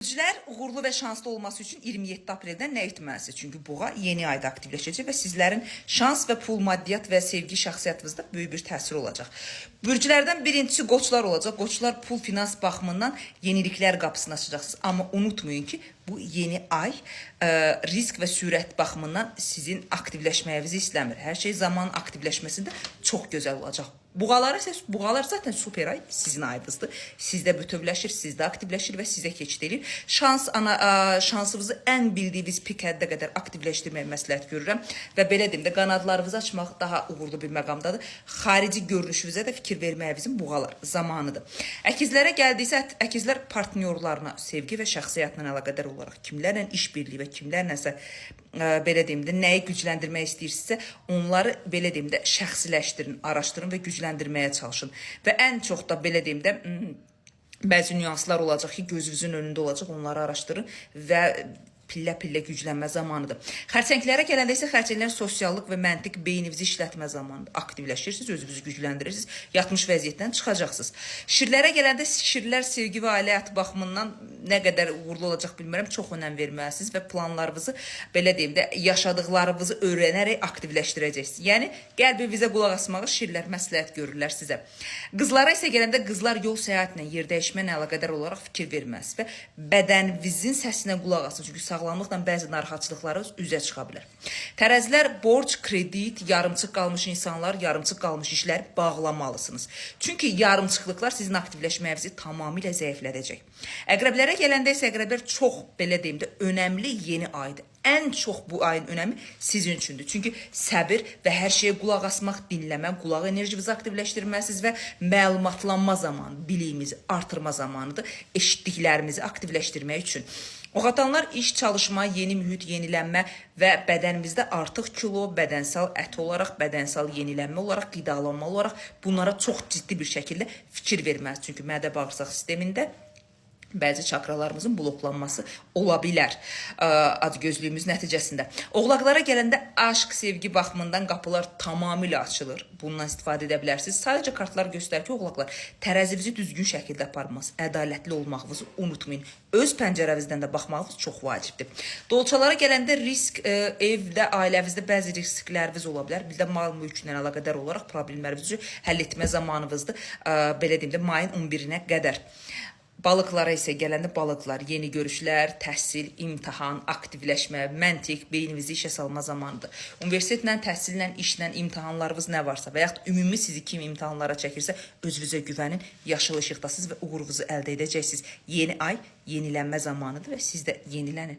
Üzvlər uğurlu və şanslı olması üçün 27 apreldən nə etməlisiniz? Çünki boğa yeni ayda aktivləşəcək və sizlərin şans və pul, maddiyyat və sevgi şəxsiyyətinizdə böyük bir təsir olacaq. Bürclərdən birincisi qoçlar olacaq. Qoçlar pul, finans baxımından yeniliklər qapısını açacaqsınız. Amma unutmayın ki, bu yeni ay risk və sürət baxımından sizin aktivləşməyinizi istəmir. Hər şey zaman aktivləşməsində çox gözəl olacaq. Buğalar zaten super ay sizin ayınızdır. Sizdə bütövləşir, sizdə aktivləşir və sizə keçid edir. Şansınızı ən bildiyiniz pik həddə qədər aktivləşdirməyə məsləhət görürəm və belə deyim də qanadlarınızı açmaq daha uğurlu bir məqamdadır. Xarici görünüşünüzə də fikir verməyinizin buğalar zamanıdır. Əkizlərə gəldiksə, əkizlər partnyorlarına sevgi və şəxsiyyətlə əlaqədar olaraq kimlərlə işbirliyi və kimlərləsə belə deyim də nəyi gücləndirmək istəyirsinizsə, onları belə deyim də şəxsiləşdirin, araşdırın və gücləndirməyə çalışın. Və ən çox da belə deyim də bəzi nüanslar olacaq ki, gözünüzün önündə olacaq, onları araşdırın və pillə-pillə güclənmə zamanıdır. Xərçənglərə gələndə isə xərçənglərin sosiallıq və məntiq beyninizi işlətmə zamanıdır. Aktivləşirsiniz, özünüzü gücləndirirsiniz, yatmış vəziyyətdən çıxacaqsınız. Şirlərə gələndə şirlər sevgi və ailə həyatı baxımından nə qədər uğurlu olacaq bilmirəm, çox önəm verməlisiniz və planlarınızı belə deyim də yaşadıqlarınızı öyrənərək aktivləşdirəcəksiniz. Yəni qəlbinizə qulaq asmağı şirlər məsləhət görürlər sizə. Qızlara isə gələndə qızlar yol səyahətlə, yer dəyişməklə əlaqədar olaraq fikir verməlisiniz və bədəninizin səsinə qulaq asın. Çünki sağlamlıqla bəzi narahatçılıqlarınız üzə çıxa bilər. Tərəzilər borc, kredit, yarımçıq qalmış insanlar, yarımçıq qalmış işlər bağlamalısınız. Çünki yarımçıqlıqlar sizin aktivləşməyinizi tamamilə zəiflədəcək. Əqrəblərə gələndə isə əqrəblər çox belə deyim də önəmli yeni aydır. Ən çox bu ayın önəmi sizin üçündür. Çünki səbir və hər şeyə qulaq asmaq, dinləmə, qulaq enerjinizi aktivləşdirməlisiniz və məlumatlanma zamanı, biliyimizi artırma zamanıdır. Eşitdiklərimizi aktivləşdirmək üçün. Oxatanlar iş, çalışma, yeni mühit, yenilənmə və bədənimizdə artıq kilo, bədənsel ət olaraq, bədənsel yenilənmə olaraq, qidalanma olaraq bunlara çox ciddi bir şəkildə fikir verməliyiz. Çünki mədə-bağırsaq sistemində bəzi çakralarımızın bloklanması ola bilər acgözlüyümüz nəticəsində. Oğlaqlara gələndə aşk, sevgi baxımından qapılar tamamilə açılır. Bundan istifadə edə bilərsiniz. Sadəcə kartlar göstərir ki, oğlaqlar tərəzinizi düzgün şəkildə aparmaz, ədalətli olmağınızı unutmayın. Öz pəncərəvizdən də baxmağınız çox vacibdir. Dolçalara gələndə risk, evdə, ailəvizdə bəzi riskləriniz ola bilər. Bir də mal mülklə əlaqədar olaraq problemlərinizi həll etmə zamanınızdır. Belə deyim də mayın 11-nə qədər. Balıqlara isə gələndə balıqlar, yeni görüşlər, təhsil, imtahan, aktivləşmə, məntiq, beyninizi işə salma zamanıdır. Universitetlə, təhsillə, işlə, imtahanlarınız nə varsa və yaxud ümumi sizi kim imtahanlara çəkirsə, özünüzə güvənin, yaşıl işıqdasınız və uğurunuzu əldə edəcəksiniz. Yeni ay yenilənmə zamanıdır və siz də yenilənin.